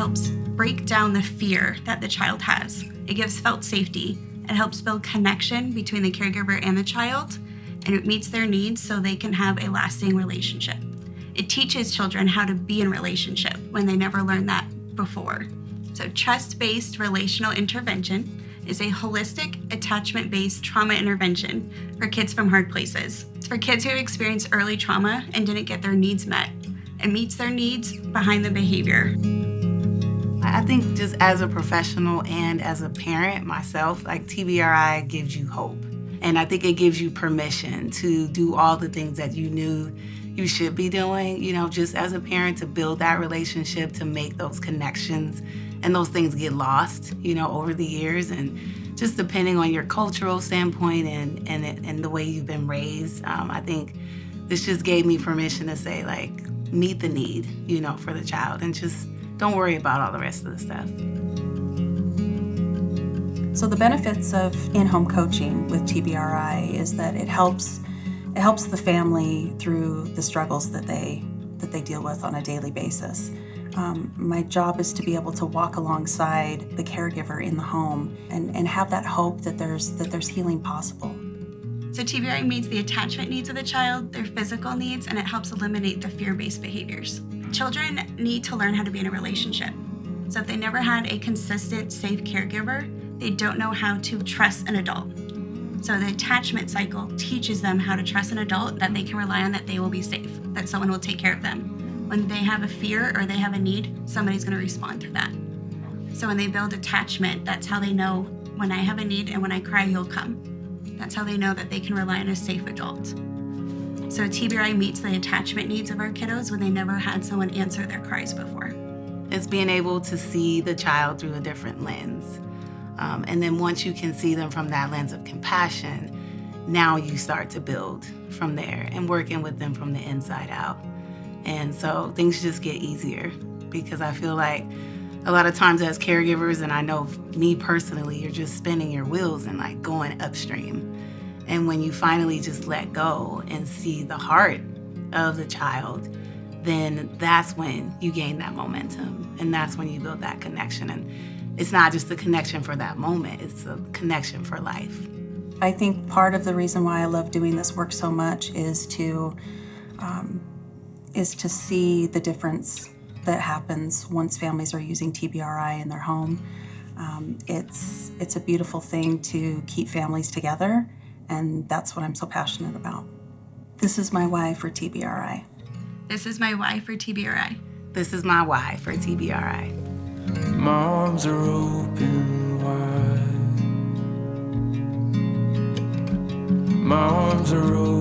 helps break down the fear that the child has. It gives felt safety. It helps build connection between the caregiver and the child, and it meets their needs so they can have a lasting relationship. It teaches children how to be in relationship when they never learned that before. So trust-based relational intervention is a holistic, attachment-based trauma intervention for kids from hard places. It's for kids who experienced early trauma and didn't get their needs met. It meets their needs behind the behavior. I think just as a professional and as a parent myself, like TBRI gives you hope. And I think it gives you permission to do all the things that you knew you should be doing, just as a parent, to build that relationship, to make those connections. And those things get lost, over the years. And just depending on your cultural standpoint and the way you've been raised, I think this just gave me permission to say, meet the need, for the child, and just don't worry about all the rest of the stuff. So the benefits of in-home coaching with TBRI is that it helps the family through the struggles that they deal with on a daily basis. My job is to be able to walk alongside the caregiver in the home and have that hope that there's healing possible. So TBRI meets the attachment needs of the child, their physical needs, and it helps eliminate the fear-based behaviors. Children need to learn how to be in a relationship. So if they never had a consistent, safe caregiver, they don't know how to trust an adult. So the attachment cycle teaches them how to trust an adult that they can rely on, that they will be safe, that someone will take care of them. When they have a fear or they have a need, somebody's going to respond to that. So when they build attachment, that's how they know, when I have a need and when I cry, you'll come. That's how they know that they can rely on a safe adult. So TBRI meets the attachment needs of our kiddos when they never had someone answer their cries before. It's being able to see the child through a different lens. And then once you can see them from that lens of compassion, now you start to build from there and working with them from the inside out. And so things just get easier, because I feel like a lot of times as caregivers, and I know me personally, you're just spinning your wheels and going upstream. And when you finally just let go and see the heart of the child, then that's when you gain that momentum. And that's when you build that connection. And it's not just a connection for that moment, it's a connection for life. I think part of the reason why I love doing this work so much is to see the difference that happens once families are using TBRI in their home. It's a beautiful thing to keep families together, and that's what I'm so passionate about. This is my why for TBRI. This is my why for TBRI. This is my why for TBRI. My arms are open wide. My arms are open.